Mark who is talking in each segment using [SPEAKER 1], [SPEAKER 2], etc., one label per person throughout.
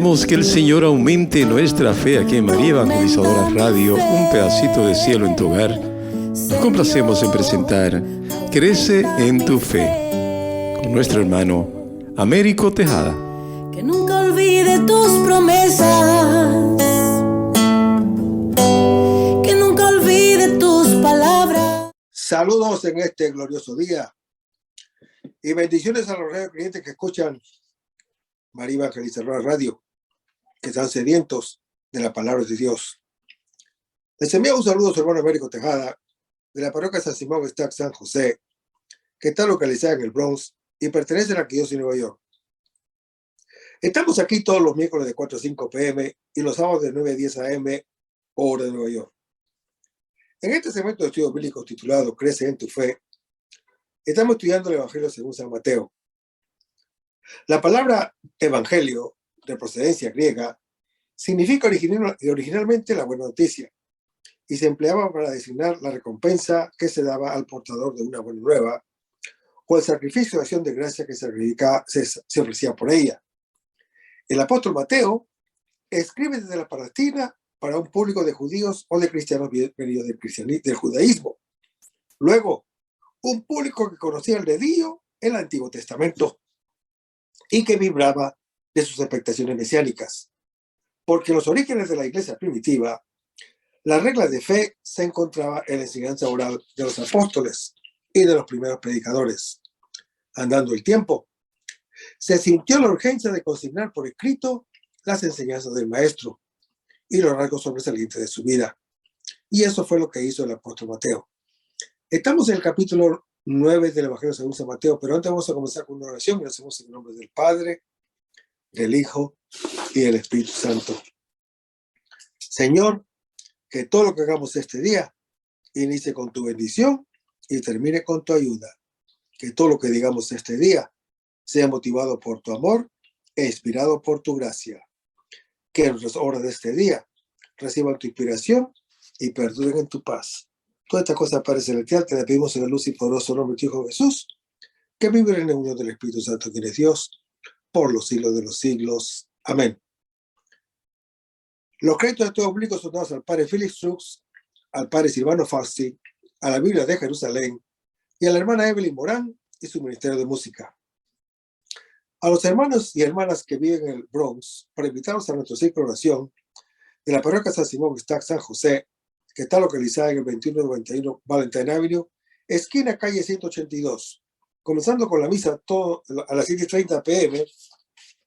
[SPEAKER 1] Queremos que el Señor aumente nuestra fe aquí en María Evangelizadora Radio, un pedacito de cielo en tu hogar. Nos complacemos en presentar Crece en tu fe con nuestro hermano Américo Tejada.
[SPEAKER 2] Que nunca olvide tus promesas, que nunca olvide tus palabras.
[SPEAKER 3] Saludos en este glorioso día y bendiciones a los clientes que escuchan María Evangelizadora Radio, que están sedientos de la palabra de Dios. Les envío un saludo a su hermano Américo Tejada, de la parroquia San Simón Stack San José, que está localizada en el Bronx y pertenece a la Arquidiócesis de Nueva York. Estamos aquí todos los miércoles de 4 a 5 p.m. y los sábados de 9 a 10 a.m. hora de Nueva York. En este segmento de estudios bíblicos titulado Crece en tu fe, estamos estudiando el Evangelio según San Mateo. La palabra evangelio, de procedencia griega, significa originalmente la buena noticia y se empleaba para designar la recompensa que se daba al portador de una buena nueva o el sacrificio de acción de gracia que se ofrecía por ella. El apóstol Mateo escribe desde la Palestina para un público de judíos o de cristianos venidos del judaísmo. Luego, un público que conocía el dedillo el Antiguo Testamento y que vibraba de sus expectaciones mesiánicas. Porque en los orígenes de la iglesia primitiva, la regla de fe se encontraba en la enseñanza oral de los apóstoles y de los primeros predicadores. Andando el tiempo, se sintió la urgencia de consignar por escrito las enseñanzas del maestro y los rasgos sobresalientes de su vida. Y eso fue lo que hizo el apóstol Mateo. Estamos en el capítulo 9 del Evangelio según San Mateo, pero antes vamos a comenzar con una oración y lo hacemos en el nombre del Padre, del Hijo y del Espíritu Santo. Señor, que todo lo que hagamos este día inicie con tu bendición y termine con tu ayuda. Que todo lo que digamos este día sea motivado por tu amor e inspirado por tu gracia. Que nuestras obras de este día reciban tu inspiración y perduren en tu paz. Todas estas cosas, Padre Celestial, te las pedimos en el luz y poderoso nombre de tu Hijo Jesús, que vive en la unión del Espíritu Santo, quien es Dios, por los siglos de los siglos. Amén. Los créditos de estudios bíblicos son dados al Padre Philip Strux, al Padre Silvano Fausti, a la Biblia de Jerusalén y a la hermana Evelyn Morán y su ministerio de música. A los hermanos y hermanas que viven en el Bronx, para invitarlos a nuestro ciclo de oración de la parroquia San Simón Stack San José, que está localizada en el 2191 Valentine Avenue, esquina calle 182, comenzando con la misa a las 7:30 p.m.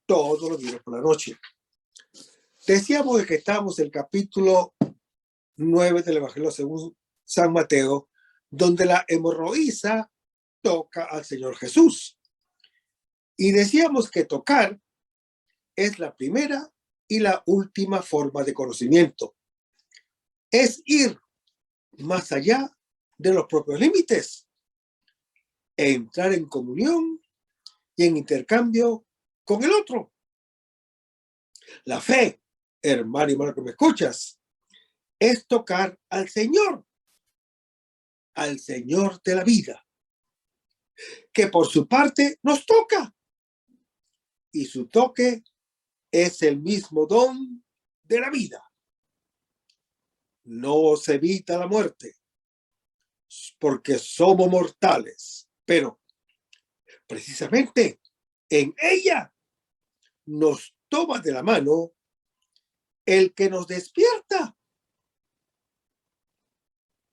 [SPEAKER 3] todos los días por la noche. Decíamos de que estamos en el capítulo 9 del Evangelio según San Mateo, donde la hemorroísa toca al Señor Jesús. Y decíamos que tocar es la primera y la última forma de conocimiento. Es ir más allá de los propios límites e entrar en comunión y en intercambio con el otro. La fe, hermano y hermana que me escuchas, es tocar al Señor de la vida, que por su parte nos toca. Y su toque es el mismo don de la vida. No se evita la muerte, porque somos mortales, pero precisamente en ella nos toma de la mano el que nos despierta.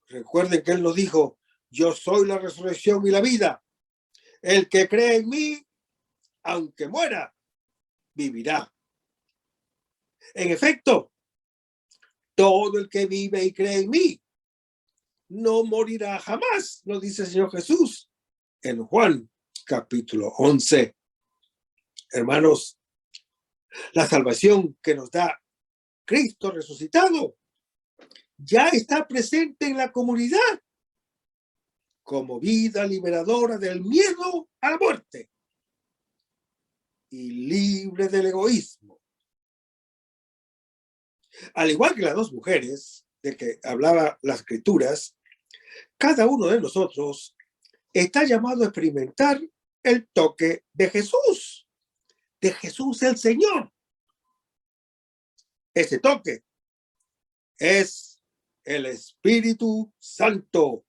[SPEAKER 3] Recuerden que Él nos dijo, yo soy la resurrección y la vida. El que cree en mí, aunque muera, vivirá. En efecto, todo el que vive y cree en mí no morirá jamás, nos dice el Señor Jesús en Juan capítulo 11. Hermanos, la salvación que nos da Cristo resucitado ya está presente en la comunidad como vida liberadora del miedo a la muerte y libre del egoísmo. Al igual que las dos mujeres de que hablaba las Escrituras, cada uno de nosotros está llamado a experimentar el toque de Jesús el Señor. Ese toque es el Espíritu Santo,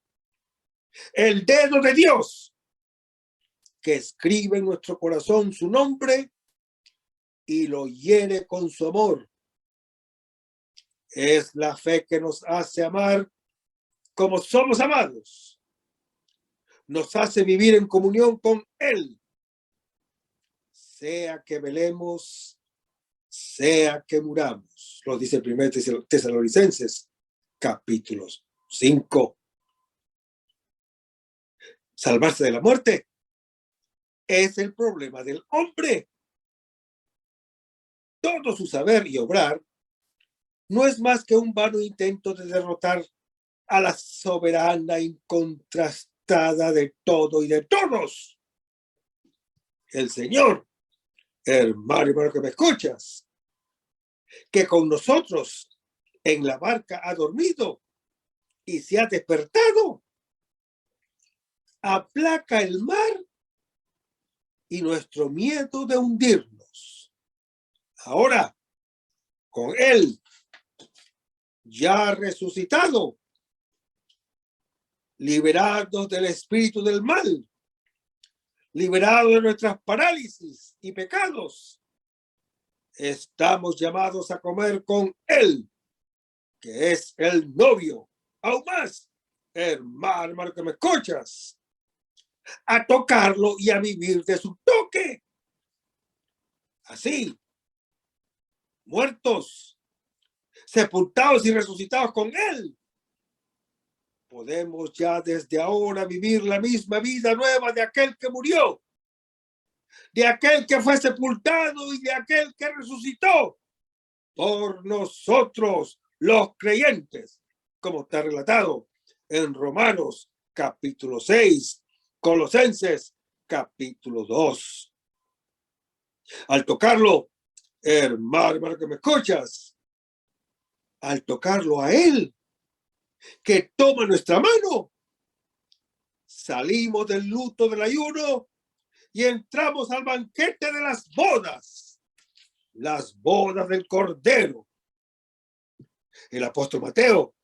[SPEAKER 3] el dedo de Dios que escribe en nuestro corazón su nombre y lo hiere con su amor. Es la fe que nos hace amar como somos amados. Nos hace vivir en comunión con Él. Sea que velemos, sea que muramos. Lo dice el 1 Tesalonicenses, capítulo 5. Salvarse de la muerte es el problema del hombre. Todo su saber y obrar no es más que un vano intento de derrotar a la soberana incontrastada de todo y de todos. El Señor, hermano que me escuchas, que con nosotros en la barca ha dormido y se ha despertado, aplaca el mar y nuestro miedo de hundirnos. Ahora, con Él ya resucitado, liberados del espíritu del mal, liberados de nuestras parálisis y pecados, estamos llamados a comer con Él, que es el novio. Aún más, hermano que me escuchas, a tocarlo y a vivir de su toque. Así, muertos, sepultados y resucitados con Él, podemos ya desde ahora vivir la misma vida nueva de aquel que murió, de aquel que fue sepultado y de aquel que resucitó por nosotros los creyentes, como está relatado en Romanos capítulo 6, Colosenses capítulo 2. Al tocarlo, hermano que me escuchas, al tocarlo a Él, que toma nuestra mano, salimos del luto del ayuno y entramos al banquete de las bodas del Cordero. El apóstol Mateo,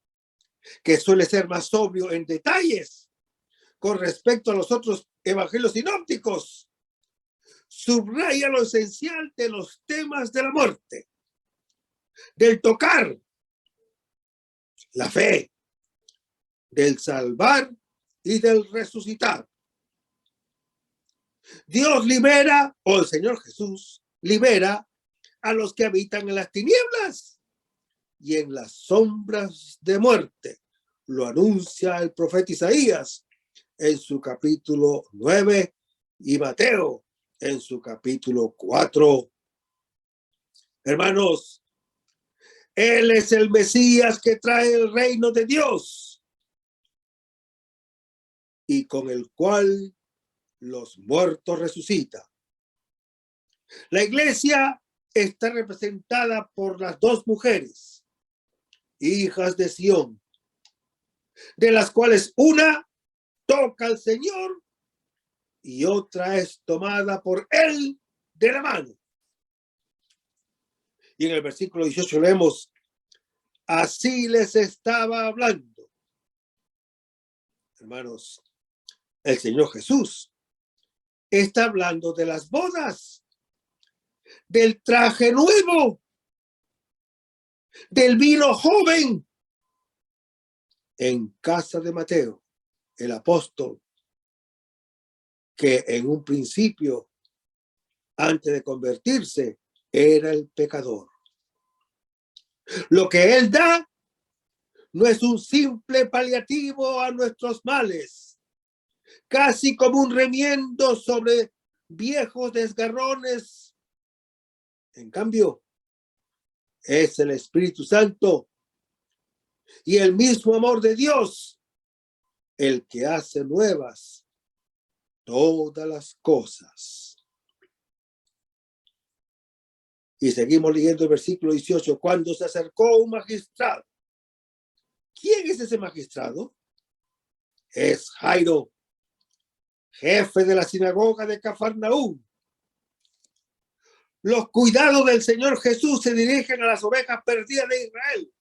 [SPEAKER 3] que suele ser más sobrio en detalles con respecto a los otros evangelios sinópticos, subraya lo esencial de los temas de la muerte, del tocar, la fe, del salvar y del resucitar. Dios libera, o el Señor Jesús libera a los que habitan en las tinieblas y en las sombras de muerte. Lo anuncia el profeta Isaías en su capítulo 9 y Mateo en su capítulo 4. Hermanos, Él es el Mesías que trae el reino de Dios y con el cual los muertos resucitan. La iglesia está representada por las dos mujeres, hijas de Sión, de las cuales una toca al Señor y otra es tomada por Él de la mano. Y en el versículo 18 leemos, así les estaba hablando. Hermanos, el Señor Jesús está hablando de las bodas, del traje nuevo, del vino joven. En casa de Mateo, el apóstol, que en un principio, antes de convertirse, era el pecador. Lo que Él da no es un simple paliativo a nuestros males, casi como un remiendo sobre viejos desgarrones. En cambio, es el Espíritu Santo y el mismo amor de Dios el que hace nuevas todas las cosas. Y seguimos leyendo el versículo 18. Cuando se acercó un magistrado. ¿Quién es ese magistrado? Es Jairo, jefe de la sinagoga de Cafarnaúm. Los cuidados del Señor Jesús se dirigen a las ovejas perdidas de Israel.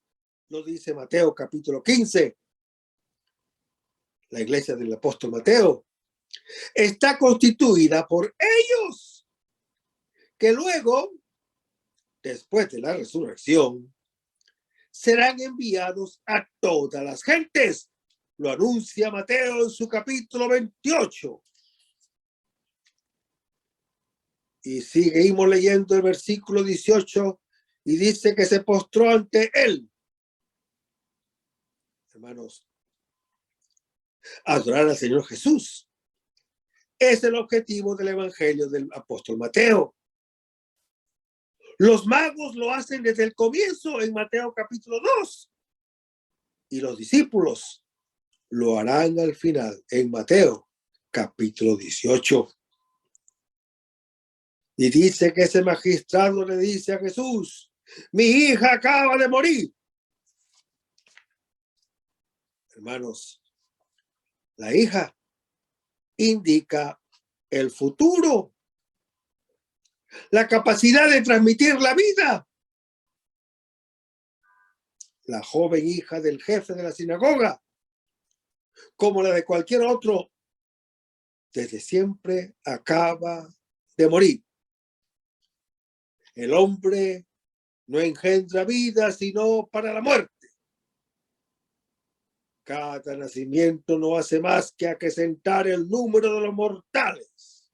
[SPEAKER 3] Lo dice Mateo capítulo 15. La iglesia del apóstol Mateo está constituida por ellos, que luego, después de la resurrección, serán enviados a todas las gentes. Lo anuncia Mateo en su capítulo 28. Y seguimos leyendo el versículo 18 y dice que se postró ante él. Hermanos, adorar al Señor Jesús es el objetivo del evangelio del apóstol Mateo. Los magos lo hacen desde el comienzo en Mateo capítulo 2 y los discípulos lo harán al final en Mateo capítulo 18. Y dice que ese magistrado le dice a Jesús: mi hija acaba de morir. Hermanos, la hija indica el futuro, la capacidad de transmitir la vida. La joven hija del jefe de la sinagoga, como la de cualquier otro, desde siempre acaba de morir. El hombre no engendra vida sino para la muerte. Cada nacimiento no hace más que acrecentar el número de los mortales.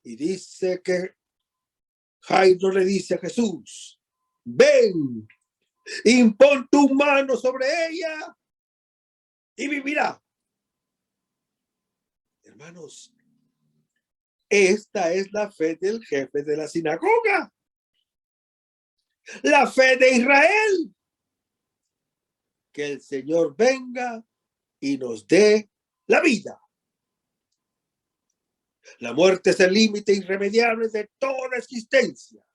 [SPEAKER 3] Y dice que Jairo le dice a Jesús: ven, impon tu mano sobre ella y vivirá. Hermanos, esta es la fe del jefe de la sinagoga, la fe de Israel. Que el Señor venga y nos dé la vida. La muerte es el límite irremediable de toda existencia,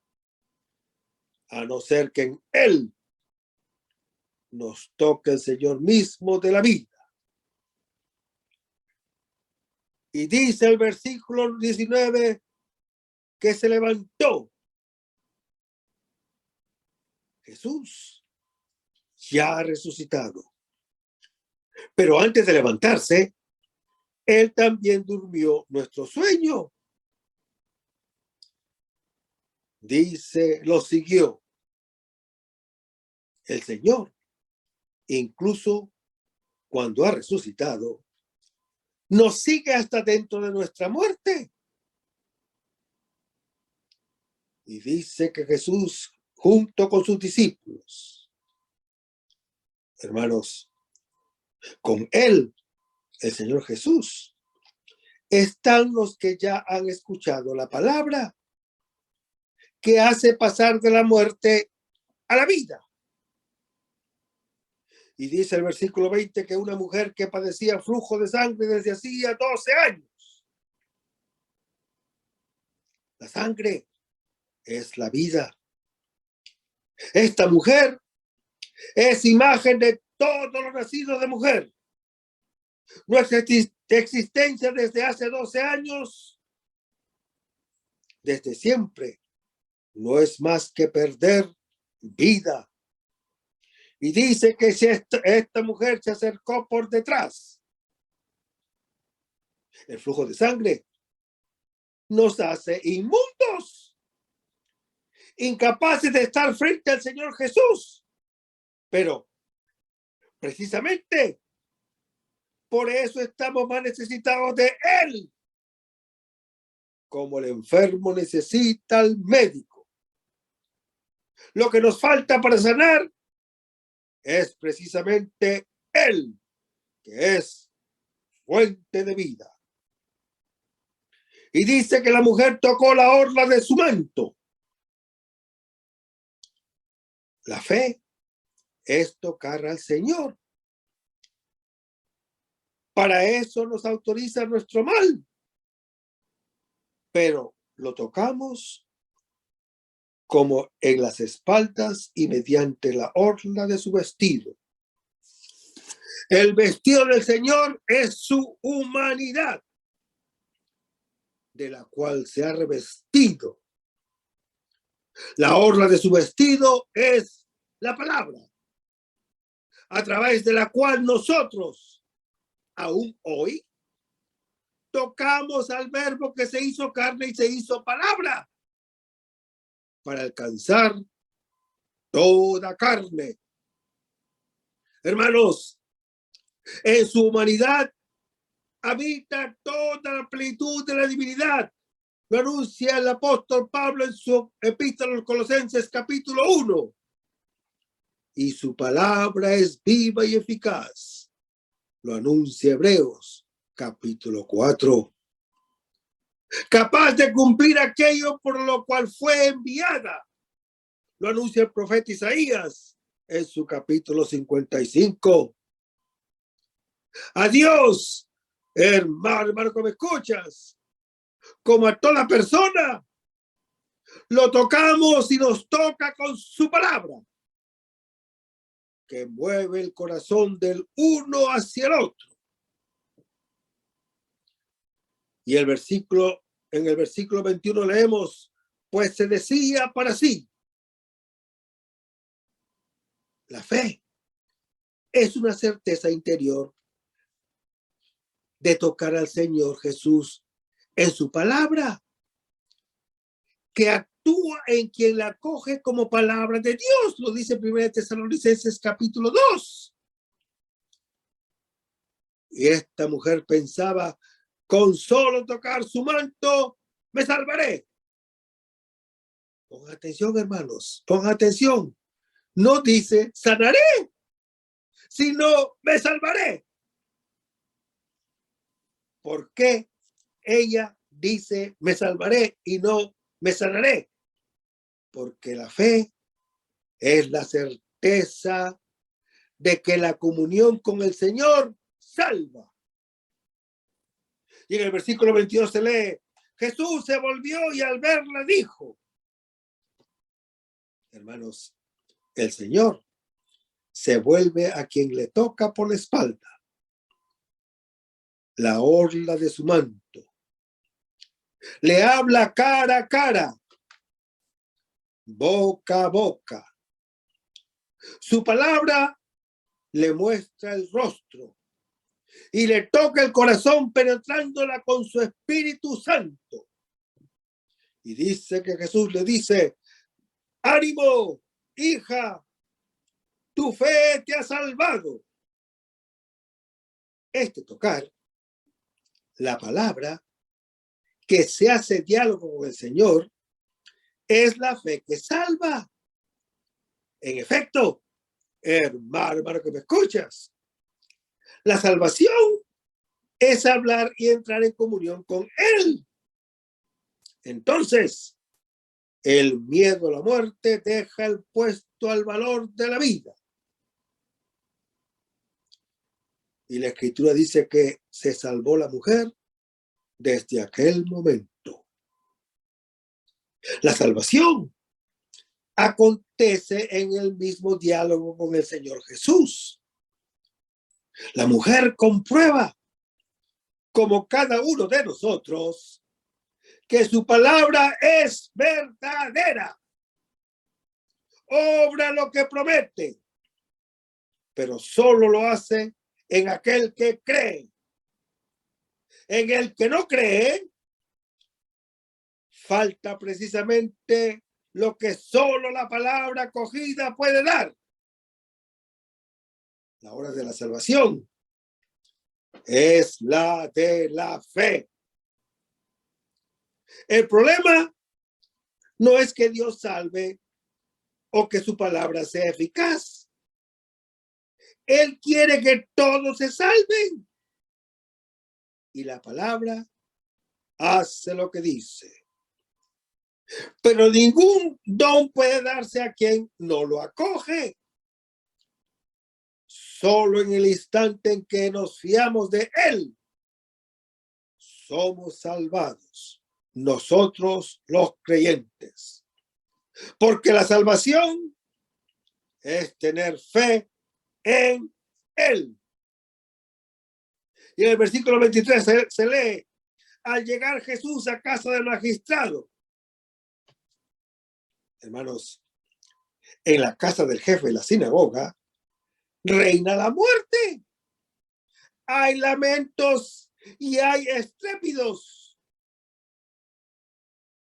[SPEAKER 3] a no ser que en Él nos toque el Señor mismo de la vida. Y dice el versículo 19 que se levantó. Jesús ya ha resucitado. Pero antes de levantarse, Él también durmió nuestro sueño. Dice, lo siguió el Señor, incluso cuando ha resucitado, nos sigue hasta dentro de nuestra muerte. Y dice que Jesús, junto con sus discípulos, hermanos, con Él, el Señor Jesús, están los que ya han escuchado la palabra que hace pasar de la muerte a la vida. Y dice el versículo 20 que una mujer que padecía flujo de sangre desde hacía 12 años. La sangre es la vida. Esta mujer es imagen de todos los nacidos de mujer. Nuestra existencia desde hace 12 años, desde siempre, no es más que perder vida. Y dice que si esta mujer se acercó por detrás, el flujo de sangre nos hace inmundos, incapaces de estar frente al Señor Jesús. Pero precisamente por eso estamos más necesitados de Él, como el enfermo necesita al médico. Lo que nos falta para sanar es precisamente Él, que es fuente de vida. Y dice que la mujer tocó la orla de su manto. La fe es tocar al Señor. Para eso nos autoriza nuestro mal. Pero lo tocamos como en las espaldas y mediante la orla de su vestido. El vestido del Señor es su humanidad, de la cual se ha revestido La orla de su vestido es la palabra, a través de la cual nosotros, aún hoy, tocamos al verbo que se hizo carne y se hizo palabra para alcanzar toda carne. Hermanos, en su humanidad habita toda la plenitud de la divinidad. Lo anuncia el apóstol Pablo en su epístola a los Colosenses capítulo 1. Y su palabra es viva y eficaz. Lo anuncia Hebreos capítulo 4. Capaz de cumplir aquello por lo cual fue enviada. Lo anuncia el profeta Isaías en su capítulo 55. A Dios, hermano que me escuchas, como a toda persona, lo tocamos y nos toca con su palabra, que mueve el corazón del uno hacia el otro. Y en el versículo 21 leemos, pues se decía para sí, la fe es una certeza interior de tocar al Señor Jesús en su palabra, que actúa en quien la acoge como palabra de Dios. Lo dice 1 Tesalonicenses capítulo 2. Y esta mujer pensaba, con solo tocar su manto, me salvaré. Pongan atención, hermanos, pongan atención. No dice sanaré, sino me salvaré. ¿Por qué ella dice me salvaré y no me sanaré? Porque la fe es la certeza de que la comunión con el Señor salva. Y en el versículo 22 se lee, Jesús se volvió y al verla dijo, hermanos, el Señor se vuelve a quien le toca por la espalda, la orla de su manto. Le habla cara a cara, boca a boca. Su palabra le muestra el rostro y le toca el corazón penetrándola con su Espíritu Santo. Y dice que Jesús le dice, ánimo, hija, tu fe te ha salvado. Este tocar, la palabra que se hace diálogo con el Señor, es la fe que salva. En efecto, hermano que me escuchas, la salvación es hablar y entrar en comunión con Él. Entonces, el miedo a la muerte deja el puesto al valor de la vida. Y la Escritura dice que se salvó la mujer desde aquel momento. La salvación acontece en el mismo diálogo con el Señor Jesús. La mujer comprueba, como cada uno de nosotros, que su palabra es verdadera. Obra lo que promete, pero solo lo hace en aquel que cree. En el que no cree, falta precisamente lo que solo la palabra acogida puede dar. La hora de la salvación es la de la fe. El problema no es que Dios salve o que su palabra sea eficaz. Él quiere que todos se salven. Y la palabra hace lo que dice. Pero ningún don puede darse a quien no lo acoge. Solo en el instante en que nos fiamos de Él, somos salvados, nosotros los creyentes. Porque la salvación es tener fe en Él. Y en el versículo 23 se lee, al llegar Jesús a casa del magistrado. Hermanos, en la casa del jefe de la sinagoga reina la muerte. Hay lamentos y hay estrépidos.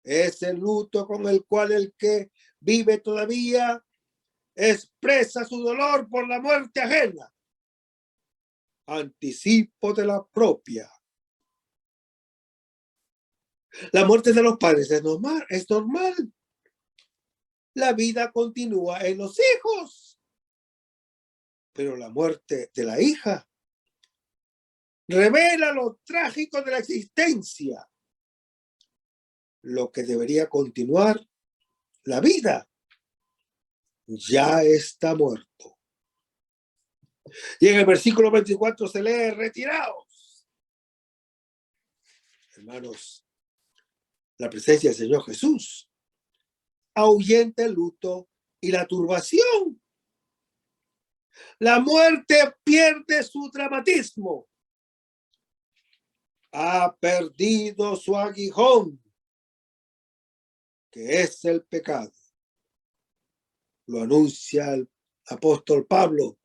[SPEAKER 3] Es el luto con el cual el que vive todavía expresa su dolor por la muerte ajena. Anticipo de la propia. La muerte de los padres es normal. La vida continúa en los hijos. Pero la muerte de la hija revela lo trágico de la existencia. Lo que debería continuar, la vida, ya está muerto. Y en el versículo 24 se lee: retiraos. Hermanos, la presencia del Señor Jesús ahuyenta el luto y la turbación. La muerte pierde su dramatismo. Ha perdido su aguijón, que es el pecado. Lo anuncia el apóstol Pablo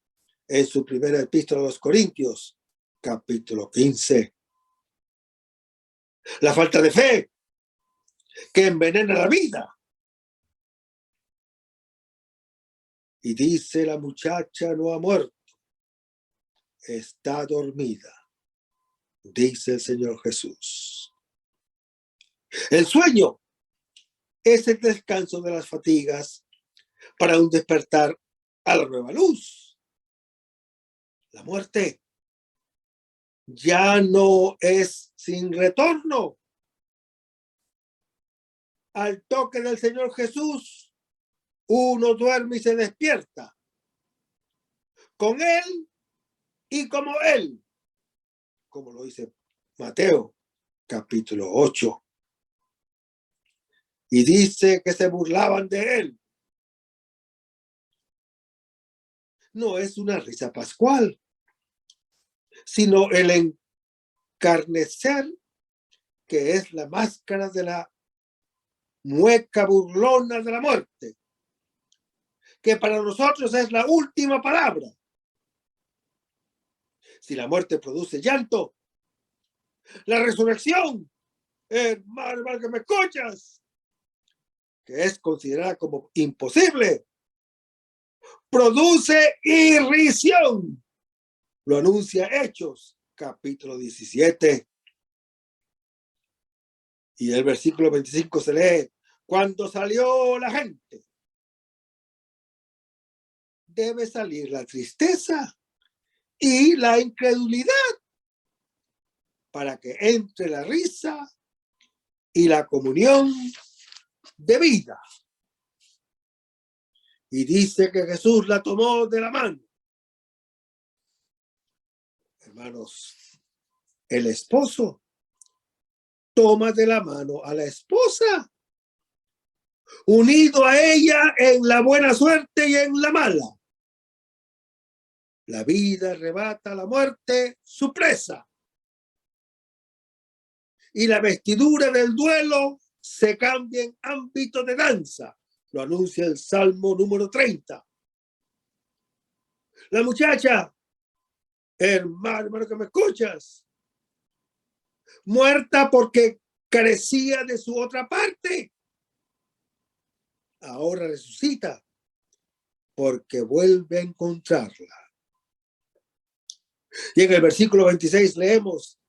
[SPEAKER 3] en su primera epístola a los Corintios, capítulo 15. La falta de fe, que envenena la vida. Y dice: la muchacha no ha muerto, está dormida, dice el Señor Jesús. El sueño es el descanso de las fatigas para un despertar a la nueva luz. La muerte ya no es sin retorno. Al toque del Señor Jesús, uno duerme y se despierta. Con Él y como Él. Como lo dice Mateo, capítulo 8. Y dice que se burlaban de Él. No es una risa pascual, sino el encarnecer, que es la máscara de la mueca burlona de la muerte, que para nosotros es la última palabra. Si la muerte produce llanto, la resurrección, hermano que me escuchas, que es considerada como imposible, produce irrisión. Lo anuncia Hechos, capítulo 17. Y el versículo 25 se lee: cuando salió la gente, debe salir la tristeza y la incredulidad, para que entre la risa y la comunión de vida. Y dice que Jesús la tomó de la mano. Hermanos, el esposo toma de la mano a la esposa, unido a ella en la buena suerte y en la mala. La vida arrebata a la muerte su presa, y la vestidura del duelo se cambia en ámbito de danza. Lo anuncia el Salmo número 30. La muchacha, hermano que me escuchas, muerta porque carecía de su otra parte, ahora resucita porque vuelve a encontrarla. Y en el versículo 26 leemos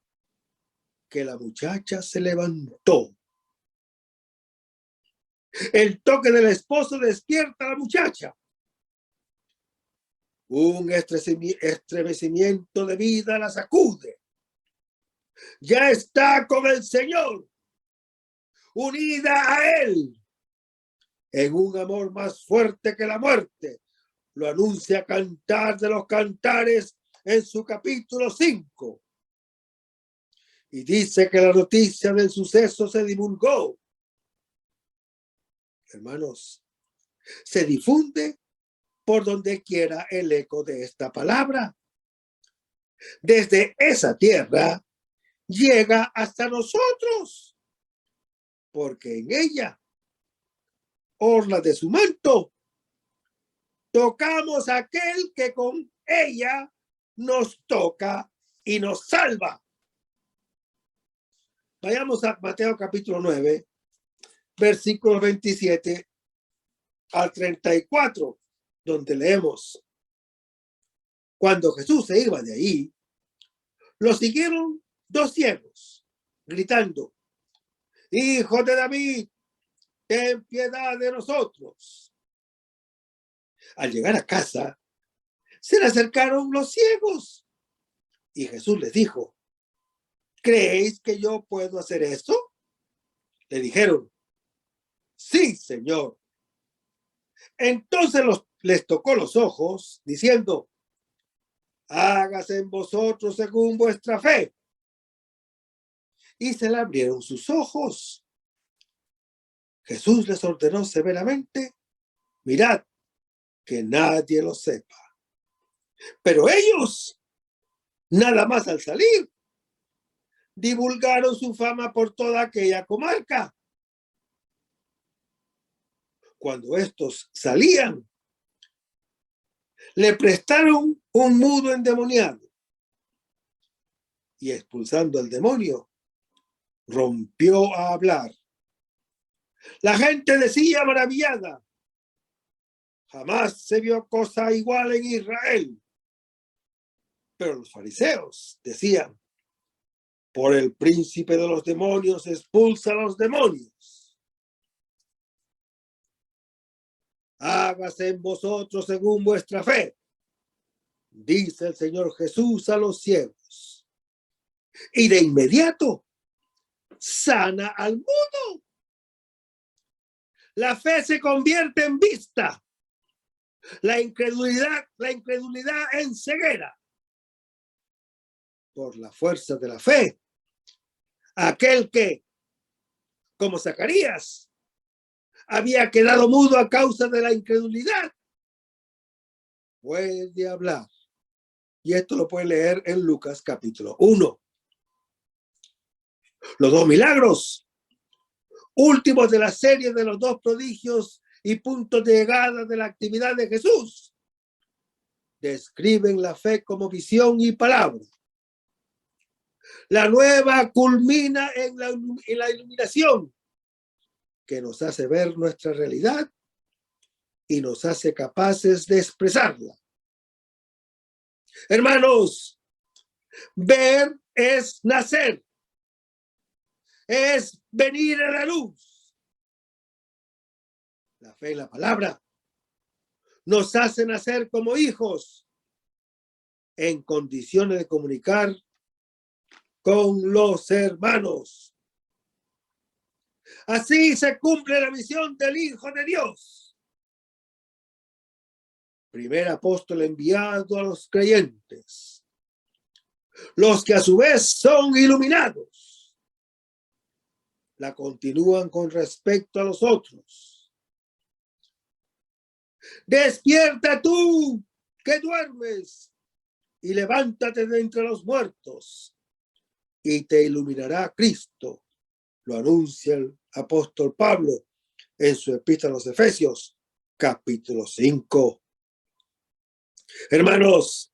[SPEAKER 3] que la muchacha se levantó. El toque del esposo despierta a la muchacha. Un estremecimiento de vida la sacude. Ya está con el Señor, unida a Él, en un amor más fuerte que la muerte. Lo anuncia Cantar de los Cantares en su capítulo 5. Y dice que la noticia del suceso se divulgó. Hermanos, se difunde por donde quiera el eco de esta palabra. Desde esa tierra llega hasta nosotros, porque en ella orla de su manto, tocamos a aquel que con ella nos toca y nos salva. Vayamos a Mateo capítulo 9, versículos 27 al 34, donde leemos: cuando Jesús se iba de ahí, lo siguieron dos ciegos, gritando: Hijo de David, ten piedad de nosotros. Al llegar a casa, se le acercaron los ciegos y Jesús les dijo: ¿creéis que yo puedo hacer esto? Le dijeron: sí, Señor. Entonces les tocó los ojos, diciendo: hágase en vosotros según vuestra fe. Y se le abrieron sus ojos. Jesús les ordenó severamente: mirad que nadie lo sepa. Pero ellos, nada más al salir, divulgaron su fama por toda aquella comarca. Cuando estos salían, le prestaron un mudo endemoniado y, expulsando al demonio, rompió a hablar. La gente decía maravillada: jamás se vio cosa igual en Israel. Pero los fariseos decían: por el príncipe de los demonios expulsa a los demonios. Hágase en vosotros según vuestra fe, dice el Señor Jesús a los ciegos. Y de inmediato sana al mudo. La fe se convierte en vista, la incredulidad en ceguera. Por la fuerza de la fe, aquel que, como Zacarías, había quedado mudo a causa de la incredulidad, puede hablar. Y esto lo puede leer en Lucas capítulo 1. Los dos milagros últimos de la serie de los dos prodigios y puntos de llegada de la actividad de Jesús describen la fe como visión y palabra. La nueva culmina en la iluminación que nos hace ver nuestra realidad y nos hace capaces de expresarla. Hermanos, ver es nacer, es venir a la luz. La fe y la palabra nos hace nacer como hijos en condiciones de comunicar con los hermanos. Así se cumple la misión del Hijo de Dios, primer apóstol enviado a los creyentes, los que a su vez son iluminados, la continúan con respecto a los otros. Despierta tú que duermes y levántate de entre los muertos y te iluminará Cristo. Lo anuncia el apóstol Pablo en su epístola a los Efesios, capítulo 5. Hermanos,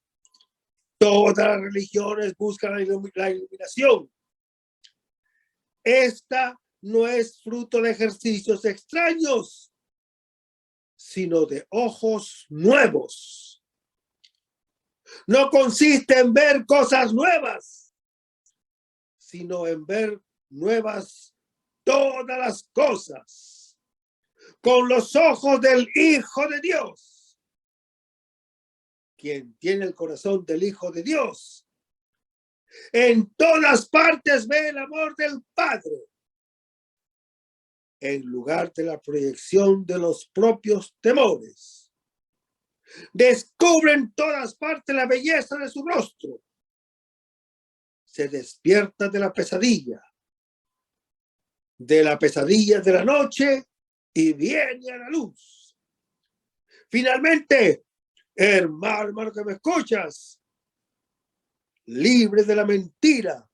[SPEAKER 3] todas las religiones buscan la iluminación. Esta no es fruto de ejercicios extraños, sino de ojos nuevos. No consiste en ver cosas nuevas, sino en ver nuevas todas las cosas con los ojos del Hijo de Dios. Quien tiene el corazón del Hijo de Dios, en todas partes ve el amor del Padre, en lugar de la proyección de los propios temores. Descubre en todas partes la belleza de su rostro. Se despierta de la pesadilla de la noche y viene a la luz. Finalmente, hermano que me escuchas, libre de la mentira,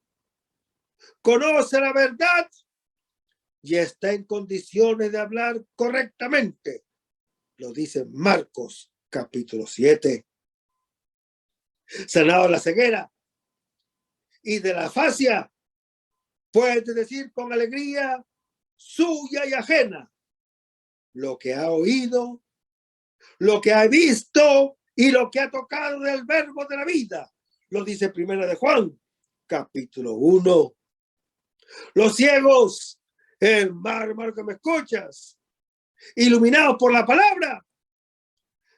[SPEAKER 3] conoce la verdad y está en condiciones de hablar correctamente. Lo dice Marcos capítulo 7. Sanado la ceguera y de la fascia, puede decir con alegría suya y ajena lo que ha oído, lo que ha visto y lo que ha tocado del verbo de la vida. Lo dice Primera de Juan, capítulo 1. Los ciegos, hermano que me escuchas, iluminados por la palabra,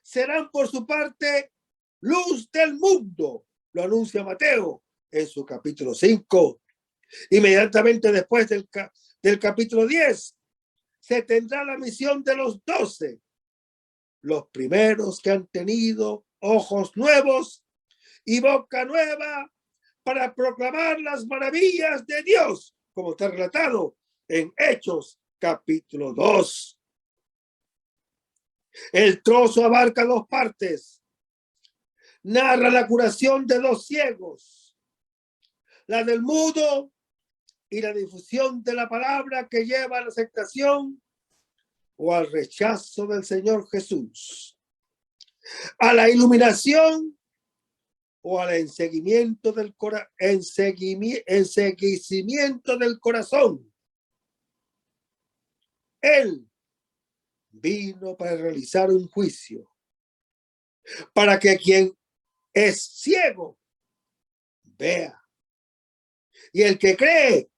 [SPEAKER 3] serán por su parte luz del mundo. Lo anuncia Mateo en su capítulo 5. Inmediatamente después del capítulo 10, se tendrá la misión de los 12, los primeros que han tenido ojos nuevos y boca nueva para proclamar las maravillas de Dios, como está relatado en Hechos capítulo 2. El trozo abarca 2 partes. Narra la curación de 2 ciegos, la del mudo y la difusión de la palabra que lleva a la aceptación o al rechazo del Señor Jesús, a la iluminación o al enseguimiento del enseguecimiento del corazón. Él vino para realizar un juicio, para que quien es ciego vea, y el que cree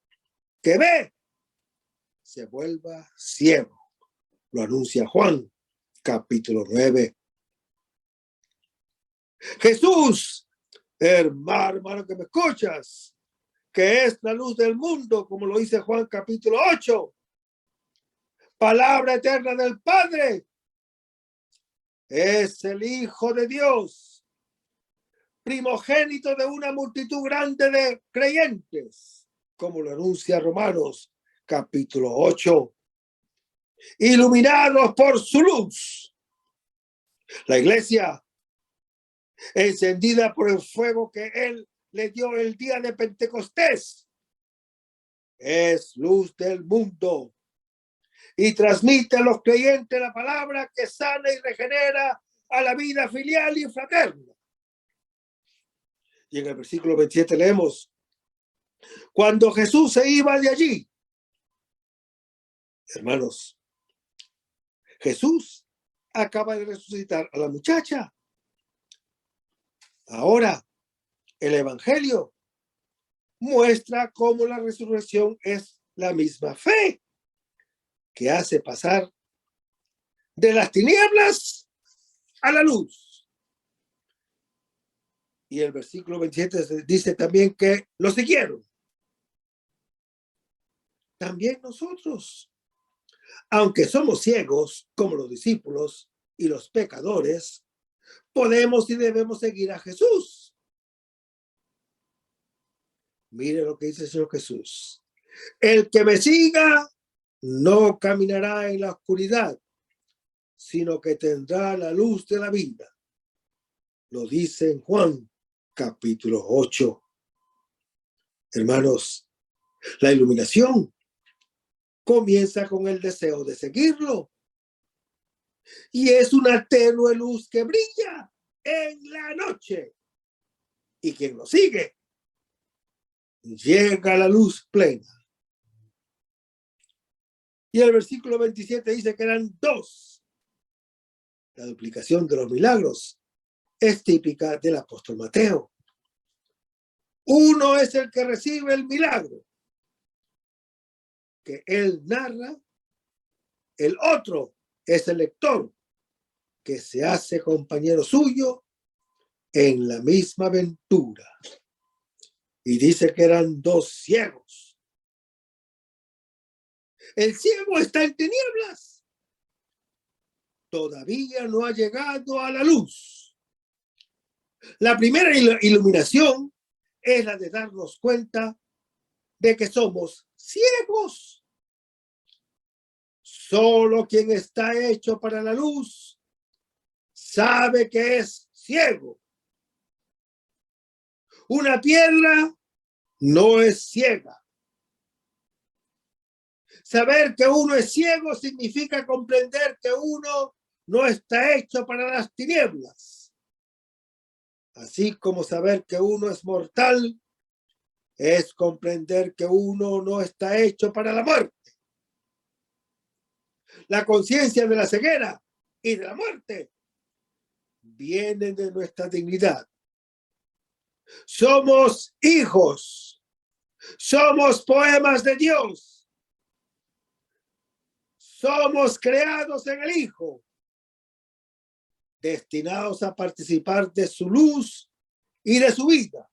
[SPEAKER 3] que ve se vuelva ciego. Lo anuncia Juan capítulo 9. Jesús, hermano que me escuchas, que es la luz del mundo, como lo dice Juan capítulo 8, palabra eterna del Padre, es el Hijo de Dios, primogénito de una multitud grande de creyentes, como lo anuncia Romanos capítulo 8, iluminados por su luz. La iglesia, encendida por el fuego que él le dio el día de Pentecostés, es luz del mundo y transmite a los creyentes la palabra que sana y regenera a la vida filial y fraterna. Y en el versículo 27 leemos: cuando Jesús se iba de allí, hermanos, Jesús acaba de resucitar a la muchacha. Ahora, el Evangelio muestra cómo la resurrección es la misma fe que hace pasar de las tinieblas a la luz. Y el versículo 27 dice también que lo siguieron. También nosotros, aunque somos ciegos como los discípulos y los pecadores, podemos y debemos seguir a Jesús. Mire lo que dice el Señor Jesús: el que me siga no caminará en la oscuridad, sino que tendrá la luz de la vida. Lo dice en Juan capítulo 8. Hermanos, la iluminación comienza con el deseo de seguirlo. Y es una tenue luz que brilla en la noche. Y quien lo sigue llega a la luz plena. Y el versículo 27 dice que eran 2. La duplicación de los milagros es típica del apóstol Mateo. Uno es el que recibe el milagro que él narra, el otro es el lector que se hace compañero suyo en la misma aventura. Y dice que eran 2 ciegos. El ciego está en tinieblas. Todavía no ha llegado a la luz. La primera iluminación es la de darnos cuenta de que somos ciegos. Solo quien está hecho para la luz sabe que es ciego. Una piedra no es ciega. Saber que uno es ciego significa comprender que uno no está hecho para las tinieblas. Así como saber que uno es mortal es comprender que uno no está hecho para la muerte. La conciencia de la ceguera y de la muerte viene de nuestra dignidad. Somos hijos, somos poemas de Dios, somos creados en el Hijo, destinados a participar de su luz y de su vida.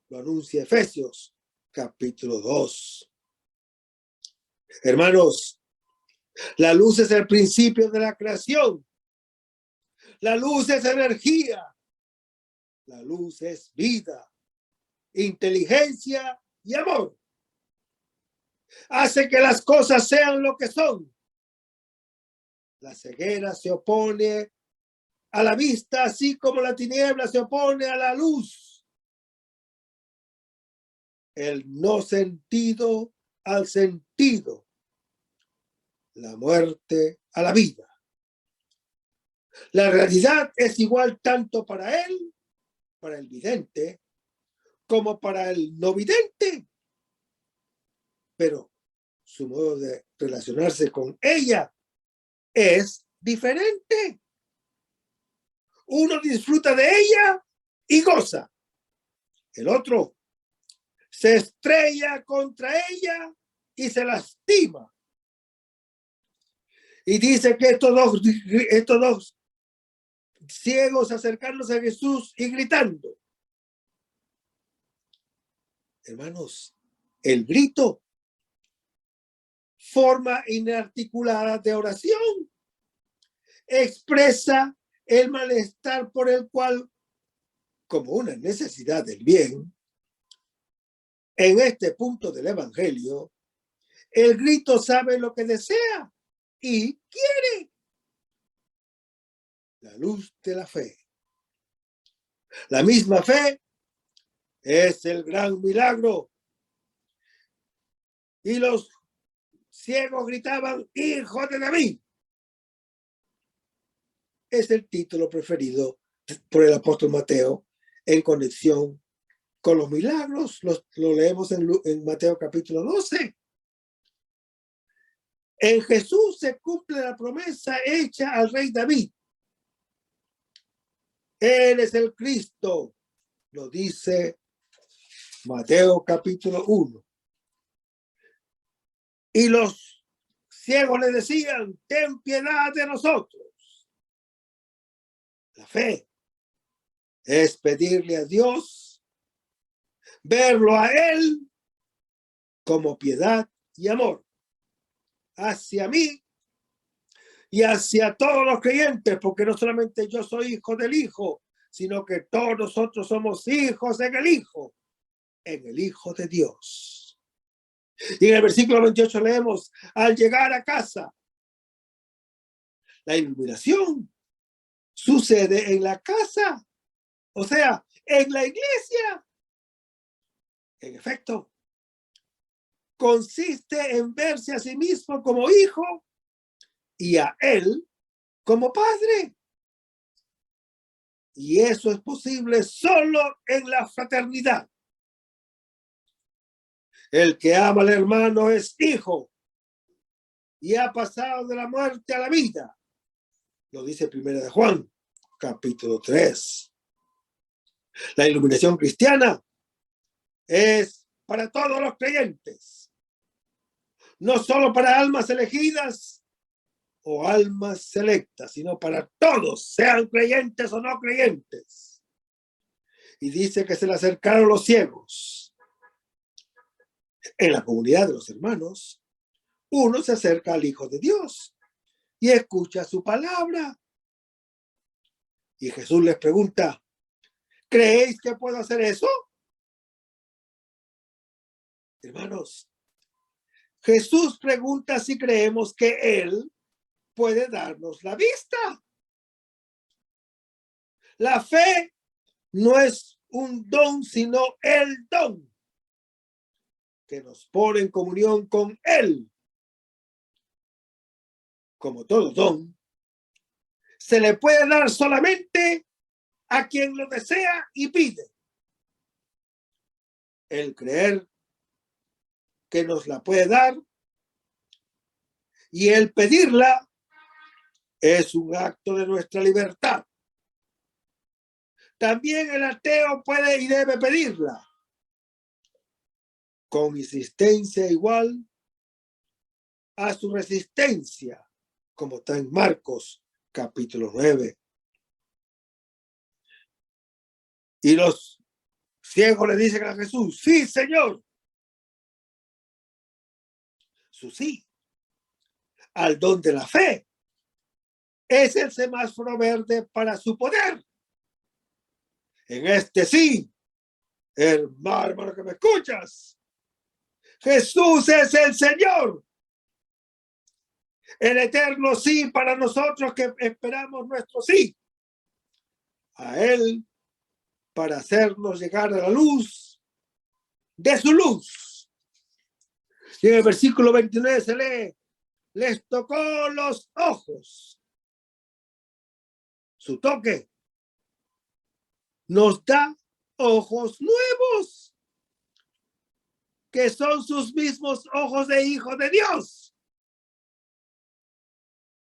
[SPEAKER 3] Lo anuncia Efesios capítulo 2. Hermanos, la luz es el principio de la creación. La luz es energía. La luz es vida, inteligencia y amor. Hace que las cosas sean lo que son. La ceguera se opone a la vista, así como la tiniebla se opone a la luz. El no sentido al sentido. La muerte a la vida. La realidad es igual tanto para él, para el vidente, como para el no vidente. Pero su modo de relacionarse con ella es diferente. Uno disfruta de ella y goza. El otro se estrella contra ella y se lastima. Y dice que estos dos ciegos acercándose a Jesús y gritando. Hermanos, el grito, forma inarticulada de oración, expresa el malestar por el cual, como una necesidad del bien, en este punto del Evangelio, el grito sabe lo que desea y quiere. La luz de la fe. La misma fe es el gran milagro. Y los ciegos gritaban, Hijo de David. Es el título preferido por el apóstol Mateo en conexión con los milagros. Lo leemos en Mateo capítulo 12. En Jesús se cumple la promesa hecha al rey David. Él es el Cristo, lo dice Mateo capítulo 1. Y los ciegos le decían, ten piedad de nosotros. La fe es pedirle a Dios, verlo a Él como piedad y amor hacia mí y hacia todos los creyentes, porque no solamente yo soy hijo del Hijo, sino que todos nosotros somos hijos en el Hijo de Dios. Y en el versículo 28 leemos, al llegar a casa, la iluminación sucede en la casa, o sea, en la iglesia. En efecto, consiste en verse a sí mismo como hijo y a él como padre. Y eso es posible solo en la fraternidad. El que ama al hermano es hijo y ha pasado de la muerte a la vida. Lo dice 1 de Juan, capítulo 3. La iluminación cristiana es para todos los creyentes, no solo para almas elegidas o almas selectas, sino para todos, sean creyentes o no creyentes. Y dice que se le acercaron los ciegos. En la comunidad de los hermanos, uno se acerca al Hijo de Dios y escucha su palabra. Y Jesús les pregunta, ¿creéis que puedo hacer eso? Hermanos, Jesús pregunta si creemos que Él puede darnos la vista. La fe no es un don, sino el don que nos pone en comunión con Él como todo don, se le puede dar solamente a quien lo desea y pide. El creer que nos la puede dar y el pedirla es un acto de nuestra libertad. También el ateo puede y debe pedirla con insistencia igual a su resistencia, como está en Marcos capítulo 9. Y los ciegos le dicen a Jesús: sí, Señor. Su sí al don de la fe es el semáforo verde para su poder. En este sí, hermano que me escuchas, Jesús es el Señor. El eterno sí para nosotros que esperamos nuestro sí. A Él para hacernos llegar a la luz de su luz. Y en el versículo 29 se lee: les tocó los ojos. Su toque nos da ojos nuevos, que son sus mismos ojos de hijo de Dios.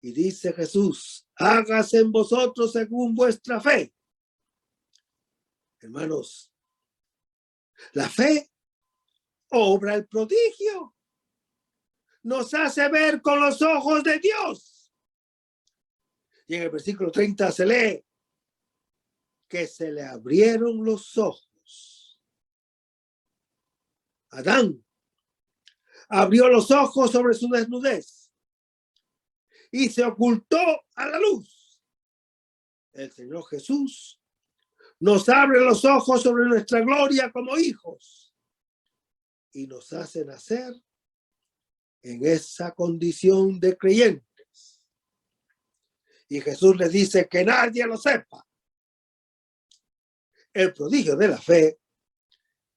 [SPEAKER 3] Y dice Jesús: hágase en vosotros según vuestra fe. Hermanos, la fe obra el prodigio. Nos hace ver con los ojos de Dios. Y en el versículo 30 se lee que se le abrieron los ojos. Adán abrió los ojos sobre su desnudez y se ocultó a la luz. El Señor Jesús nos abre los ojos sobre nuestra gloria como hijos y nos hace nacer en esa condición de creyentes. Y Jesús les dice que nadie lo sepa. El prodigio de la fe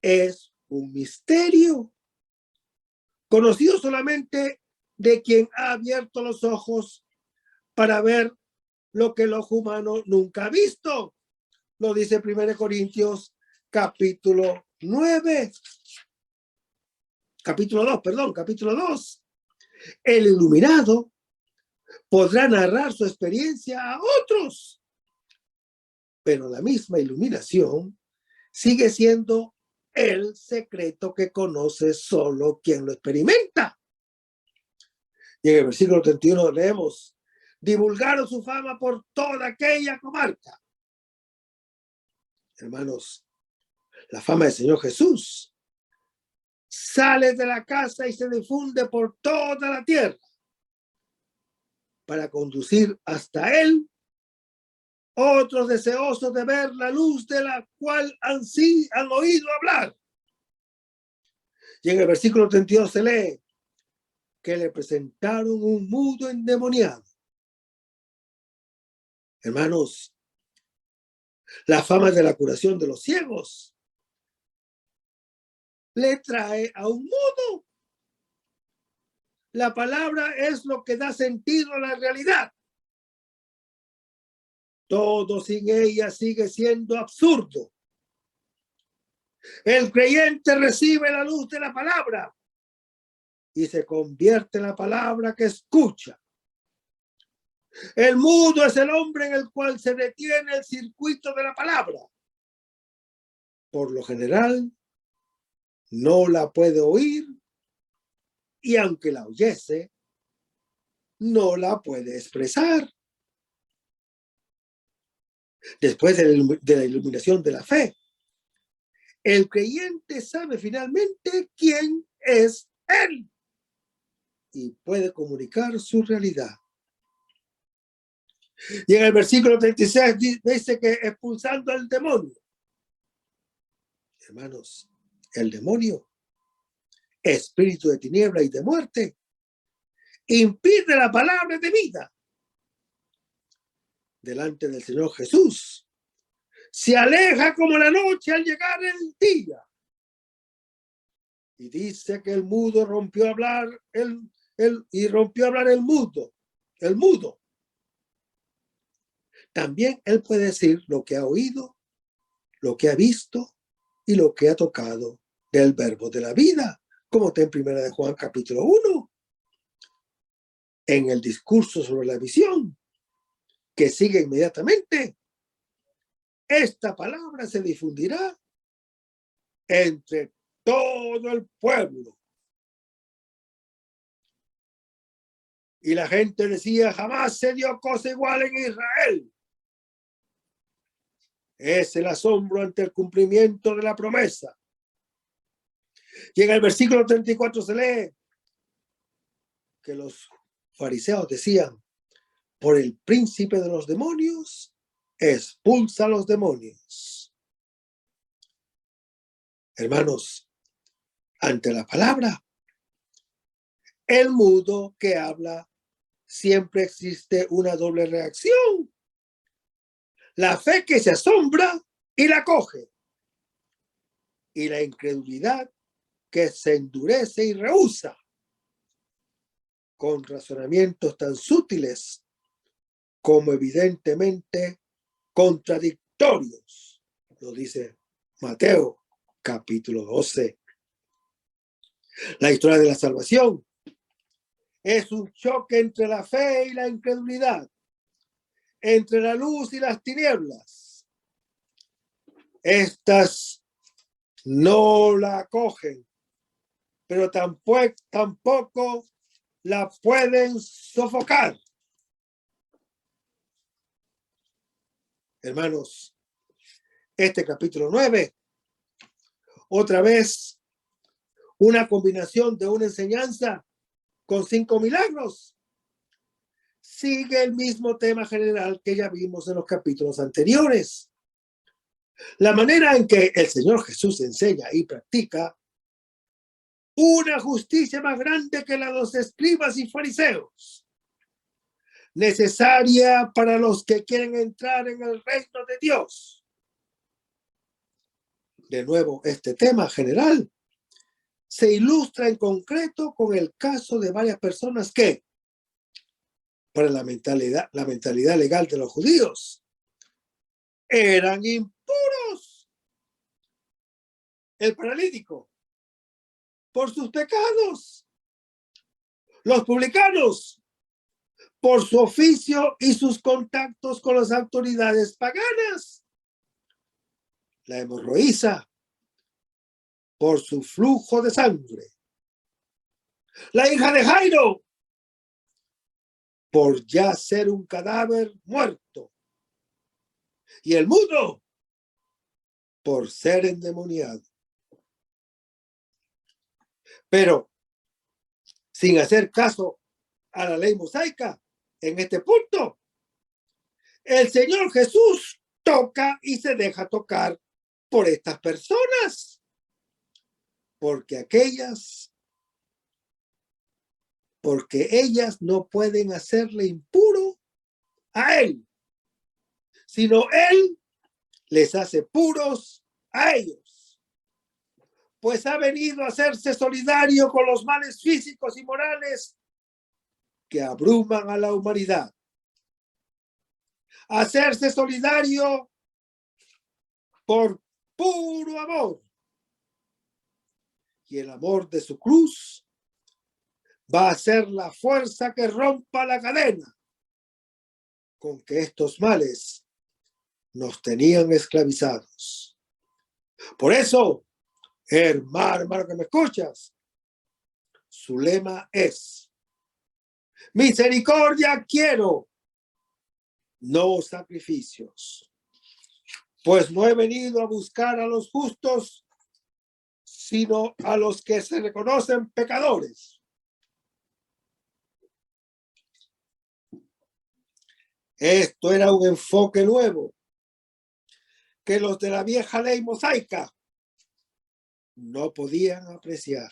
[SPEAKER 3] es un misterio conocido solamente de quien ha abierto los ojos para ver lo que el ojo humano nunca ha visto. Lo dice 1 Corintios capítulo 9. Capítulo 2. El iluminado podrá narrar su experiencia a otros, pero la misma iluminación sigue siendo el secreto que conoce solo quien lo experimenta. Y en el versículo 31 leemos: divulgaron su fama por toda aquella comarca. Hermanos, la fama del Señor Jesús sale de la casa y se difunde por toda la tierra para conducir hasta Él otros deseosos de ver la luz de la cual han oído hablar. Y en el versículo 32 se lee que le presentaron un mudo endemoniado. Hermanos, la fama de la curación de los ciegos le trae a un mudo. La palabra es lo que da sentido a la realidad. Todo sin ella sigue siendo absurdo. El creyente recibe la luz de la palabra y se convierte en la palabra que escucha. El mudo es el hombre en el cual se detiene el circuito de la palabra. Por lo general, no la puede oír y aunque la oyese, no la puede expresar. Después de la iluminación de la fe, el creyente sabe finalmente quién es Él y puede comunicar su realidad. Y en el versículo 36 dice que expulsando al demonio. Hermanos, el demonio, espíritu de tiniebla y de muerte, impide la palabra de vida. Delante del Señor Jesús, se aleja como la noche al llegar el día. Y dice que el mudo rompió a hablar, rompió a hablar el mudo, el mudo. También él puede decir lo que ha oído, lo que ha visto y lo que ha tocado del verbo de la vida, como está en 1 de Juan capítulo 1, en el discurso sobre la visión, que sigue inmediatamente. Esta palabra se difundirá entre todo el pueblo. Y la gente decía, jamás se dio cosa igual en Israel. Es el asombro ante el cumplimiento de la promesa. Y en el versículo 34 se lee que los fariseos decían, por el príncipe de los demonios, expulsa a los demonios. Hermanos, ante la palabra, el mudo que habla, siempre existe una doble reacción. La fe que se asombra y la coge. Y la incredulidad que se endurece y rehúsa. Con razonamientos tan sutiles como evidentemente contradictorios. Lo dice Mateo, capítulo 12. La historia de la salvación es un choque entre la fe y la incredulidad, entre la luz y las tinieblas. Estas no la acogen, pero tampoco la pueden sofocar. Hermanos, este capítulo 9, otra vez, una combinación de una enseñanza con 5 milagros. Sigue el mismo tema general que ya vimos en los capítulos anteriores. La manera en que el Señor Jesús enseña y practica una justicia más grande que la de los escribas y fariseos, necesaria para los que quieren entrar en el reino de Dios. De nuevo, este tema general se ilustra en concreto con el caso de varias personas que, para la mentalidad legal de los judíos, eran impuros. El paralítico, por sus pecados. Los publicanos, por su oficio y sus contactos con las autoridades paganas. La hemorroísa, por su flujo de sangre. La hija de Jairo, por ya ser un cadáver muerto. Y el mudo, por ser endemoniado. Pero, sin hacer caso a la ley mosaica, en este punto, el Señor Jesús toca y se deja tocar por estas personas. Porque ellas no pueden hacerle impuro a él, sino él les hace puros a ellos. Pues ha venido a hacerse solidario con los males físicos y morales que abruman a la humanidad. Hacerse solidario por puro amor. Y el amor de su cruz va a ser la fuerza que rompa la cadena con que estos males nos tenían esclavizados. Por eso, hermano que me escuchas, su lema es: misericordia quiero, no sacrificios, pues no he venido a buscar a los justos, sino a los que se reconocen pecadores. Esto era un enfoque nuevo que los de la vieja ley mosaica no podían apreciar.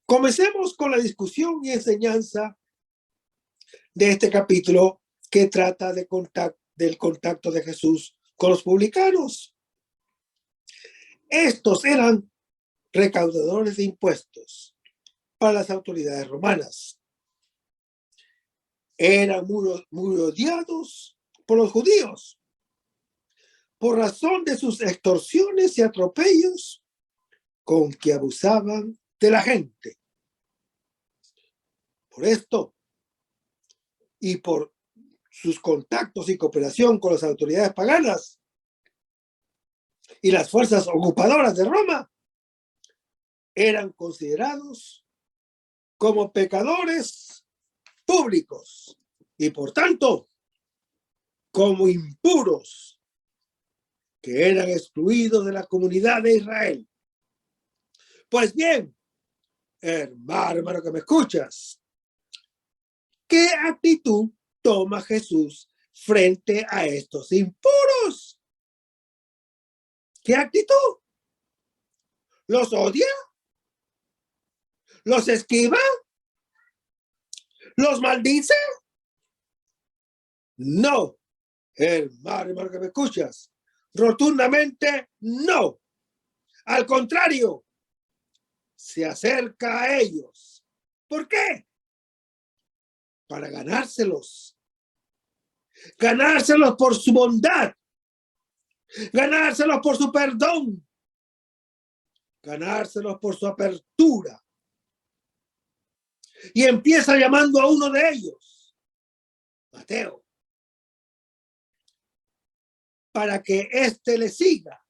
[SPEAKER 3] Comencemos con la discusión y enseñanza de este capítulo que trata del contacto de Jesús con los publicanos. Estos eran recaudadores de impuestos para las autoridades romanas. eran muy odiados por los judíos por razón de sus extorsiones y atropellos con que abusaban de la gente. Por esto y por sus contactos y cooperación con las autoridades paganas y las fuerzas ocupadoras de Roma, eran considerados como pecadores públicos y por tanto como impuros que eran excluidos de la comunidad de Israel. Pues bien, hermano que me escuchas, ¿qué actitud toma Jesús frente a estos impuros? ¿Qué actitud? ¿Los odia? ¿Los esquiva? ¿Los maldice? No, hermano que me escuchas, rotundamente no. Al contrario, se acerca a ellos. ¿Por qué? Para ganárselos. Ganárselos por su bondad. Ganárselos por su perdón. Ganárselos por su apertura. Y empieza llamando a uno de ellos, Mateo, para que éste le siga.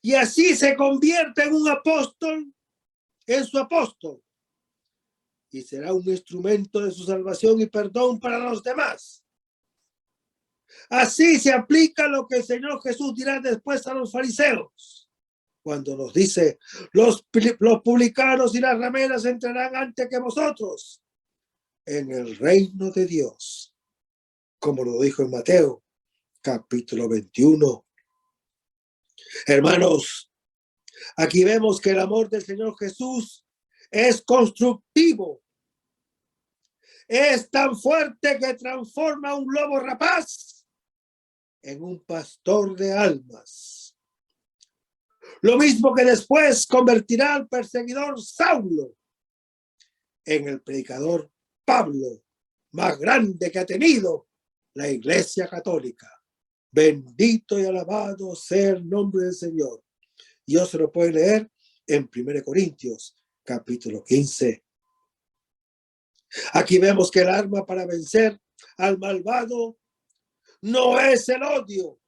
[SPEAKER 3] Y así se convierte en un apóstol, en su apóstol. Y será un instrumento de su salvación y perdón para los demás. Así se aplica lo que el Señor Jesús dirá después a los fariseos, cuando nos dice, los publicanos y las rameras entrarán antes que vosotros en el reino de Dios, como lo dijo en Mateo, capítulo 21. Hermanos, aquí vemos que el amor del Señor Jesús es constructivo. Es tan fuerte que transforma a un lobo rapaz en un pastor de almas. Lo mismo que después convertirá al perseguidor Saulo en el predicador Pablo, más grande que ha tenido la Iglesia Católica. Bendito y alabado sea el nombre del Señor. Dios se lo puede leer en 1 Corintios, capítulo 15. Aquí vemos que el arma para vencer al malvado no es el odio,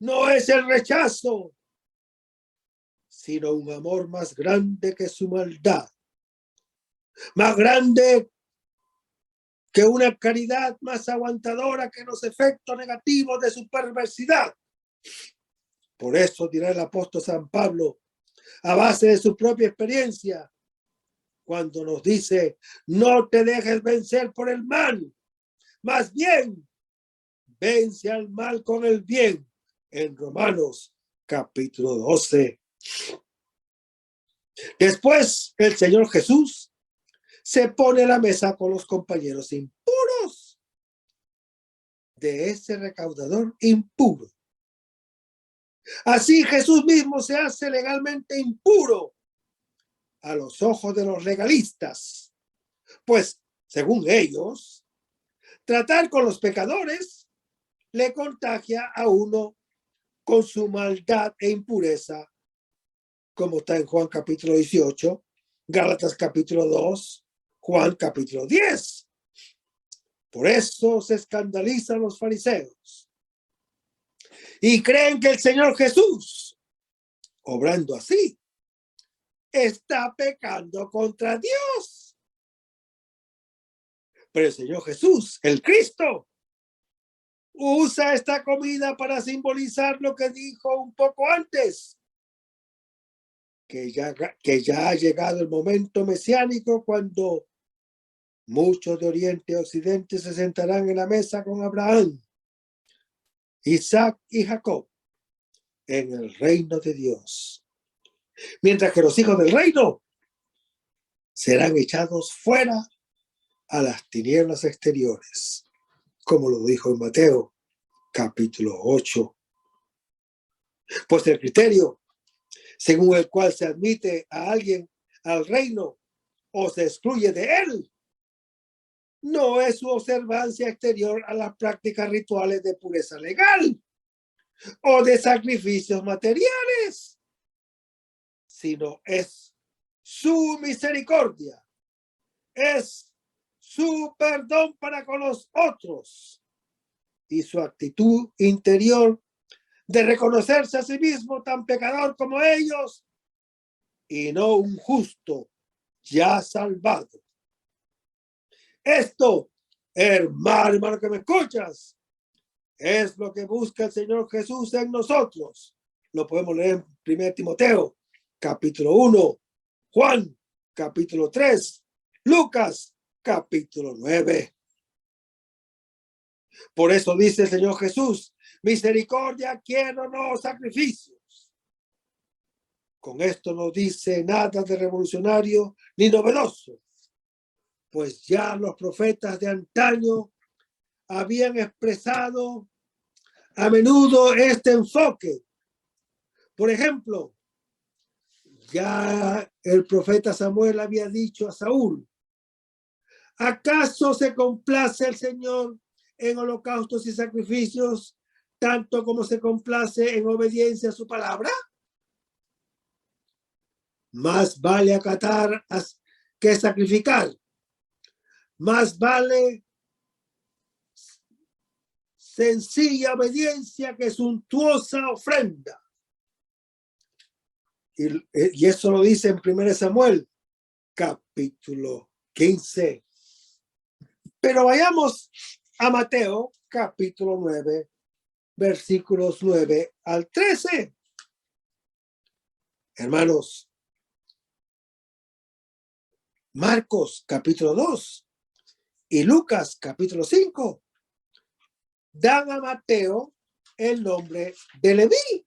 [SPEAKER 3] no es el rechazo, sino un amor más grande que su maldad, más grande que una caridad, más aguantadora que los efectos negativos de su perversidad. Por eso dirá el apóstol San Pablo, a base de su propia experiencia, cuando nos dice, no te dejes vencer por el mal, más bien, vence al mal con el bien, en Romanos capítulo 12. Después, el Señor Jesús se pone a la mesa con los compañeros impuros de ese recaudador impuro. Así Jesús mismo se hace legalmente impuro a los ojos de los legalistas, pues, según ellos, tratar con los pecadores le contagia a uno con su maldad e impureza, como está en Juan capítulo 18, Gálatas capítulo 2, Juan capítulo 10. Por eso se escandalizan los fariseos y creen que el Señor Jesús, obrando así, está pecando contra Dios. Pero el Señor Jesús, el Cristo, usa esta comida para simbolizar lo que dijo un poco antes, que ya ha llegado el momento mesiánico cuando muchos de Oriente y Occidente se sentarán en la mesa con Abraham, Isaac y Jacob en el reino de Dios. Mientras que los hijos del reino serán echados fuera a las tinieblas exteriores, como lo dijo en Mateo capítulo 8. Pues el criterio según el cual se admite a alguien al reino o se excluye de él no es su observancia exterior a las prácticas rituales de pureza legal o de sacrificios materiales, sino es su misericordia, es su perdón para con los otros y su actitud interior de reconocerse a sí mismo tan pecador como ellos y no un justo ya salvado. Esto, hermano que me escuchas, es lo que busca el Señor Jesús en nosotros. Lo podemos leer en 1 Timoteo, capítulo 1, Juan, capítulo 3, Lucas, capítulo 9. Por eso dice el Señor Jesús, misericordia quiero, no sacrificios. Con esto no dice nada de revolucionario ni novedoso, pues ya los profetas de antaño habían expresado a menudo este enfoque. Por ejemplo, ya el profeta Samuel había dicho a Saúl, ¿acaso se complace el Señor en holocaustos y sacrificios tanto como se complace en obediencia a su palabra? Más vale acatar que sacrificar. Más vale sencilla obediencia que suntuosa ofrenda. Y eso lo dice en 1 Samuel, capítulo 15. Pero vayamos a Mateo, capítulo 9, versículos 9 al 13. Hermanos, Marcos, capítulo 2 y Lucas, capítulo 5, dan a Mateo el nombre de Leví.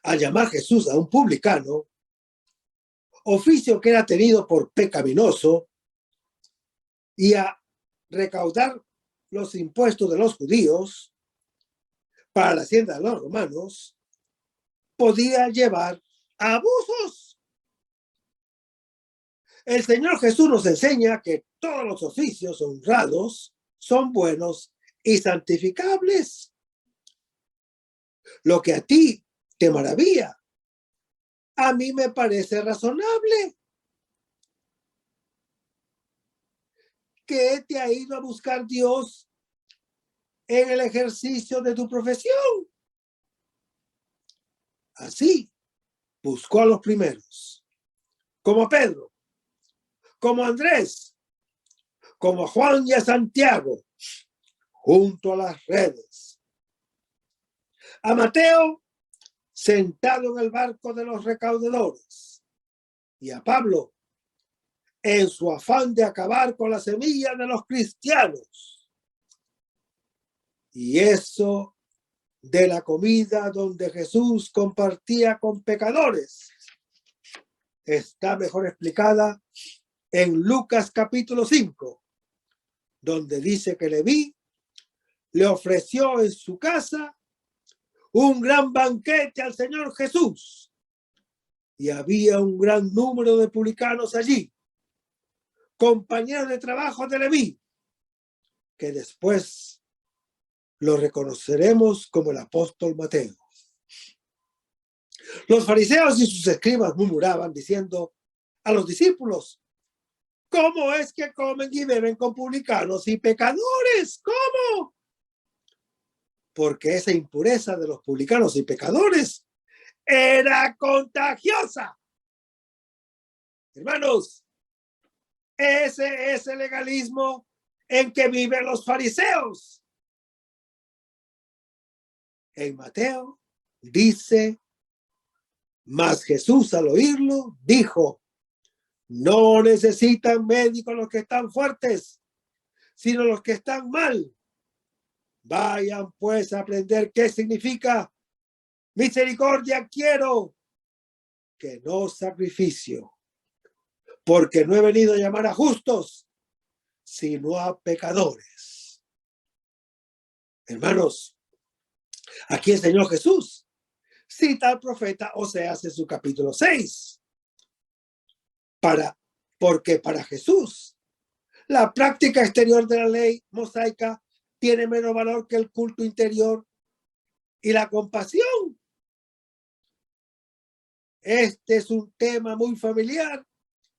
[SPEAKER 3] Al llamar Jesús a un publicano, oficio que era tenido por pecaminoso, y a recaudar los impuestos de los judíos para la hacienda de los romanos, podía llevar a abusos. El Señor Jesús nos enseña que todos los oficios honrados son buenos y santificables. Lo que a ti te maravilla, a mí me parece razonable. ¿Qué te ha ido a buscar Dios en el ejercicio de tu profesión? Así, buscó a los primeros, como Pedro, como Andrés, como Juan y a Santiago, junto a las redes. A Mateo, sentado en el barco de los recaudadores, y a Pablo, en su afán de acabar con la semilla de los cristianos. Y eso de la comida donde Jesús compartía con pecadores está mejor explicada en Lucas capítulo 5, donde dice que Leví le ofreció en su casa un gran banquete al Señor Jesús, y había un gran número de publicanos allí, compañeros de trabajo de Leví, que después lo reconoceremos como el apóstol Mateo. Los fariseos y sus escribas murmuraban diciendo a los discípulos, ¿cómo es que comen y beben con publicanos y pecadores? ¿Cómo? Porque esa impureza de los publicanos y pecadores era contagiosa. Hermanos, ese es el legalismo en que viven los fariseos. En Mateo dice, mas Jesús al oírlo dijo, no necesitan médicos los que están fuertes, sino los que están mal. Vayan pues a aprender qué significa misericordia quiero, que no sacrificio, porque no he venido a llamar a justos, sino a pecadores. Hermanos, aquí el Señor Jesús cita al profeta Oseas en su capítulo 6, porque para Jesús La práctica exterior de la ley mosaica tiene menos valor que el culto interior y la compasión. Este es un tema muy familiar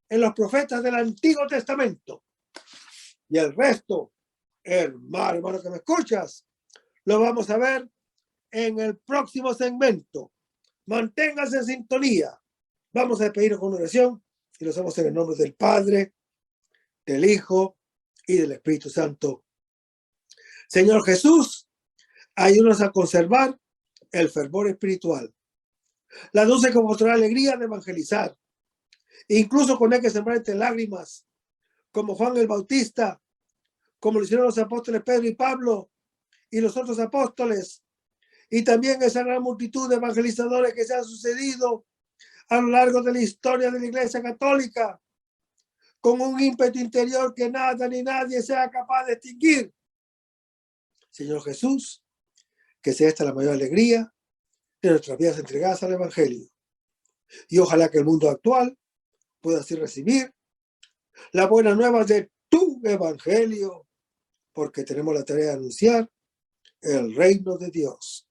[SPEAKER 3] en los profetas del Antiguo Testamento. Y el resto, hermano que me escuchas, lo vamos a ver en el próximo segmento. Manténgase en sintonía. Vamos a despedirnos con una oración y lo hacemos en el nombre del Padre, del Hijo y del Espíritu Santo. Señor Jesús, ayúdanos a conservar el fervor espiritual, la dulce y conmovedora alegría de evangelizar, incluso con el que sembrar entre lágrimas, como Juan el Bautista, como lo hicieron los apóstoles Pedro y Pablo y los otros apóstoles, y también esa gran multitud de evangelizadores que se han sucedido a lo largo de la historia de la Iglesia Católica, con un ímpetu interior que nada ni nadie sea capaz de extinguir. Señor Jesús, que sea esta la mayor alegría de nuestras vidas entregadas al Evangelio. Y ojalá que el mundo actual pueda así recibir la buena nueva de tu Evangelio, porque tenemos la tarea de anunciar el reino de Dios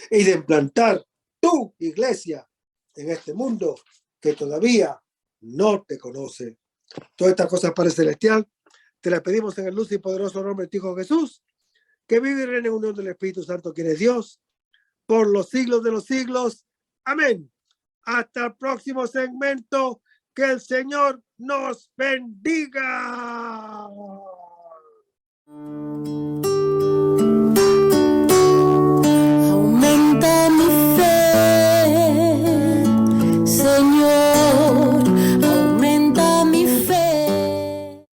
[SPEAKER 3] y de implantar tu iglesia en este mundo que todavía no te conoce. Todas estas cosas, Padre Celestial, te las pedimos en el luz y poderoso nombre de tu Hijo Jesús, que vive y reina en unión del Espíritu Santo, quien es Dios, por los siglos de los siglos. Amén. Hasta el próximo segmento. Que el Señor nos bendiga.
[SPEAKER 2] Aumenta mi fe, Señor, aumenta mi fe.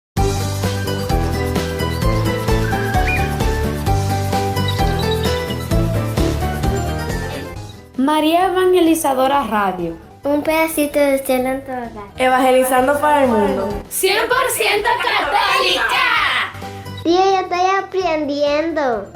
[SPEAKER 4] María Evangelizadora Radio.
[SPEAKER 5] Un pedacito de cielo en tu hogar.
[SPEAKER 4] Evangelizando para el mundo.
[SPEAKER 6] 100% católica.
[SPEAKER 5] Sí, yo estoy aprendiendo.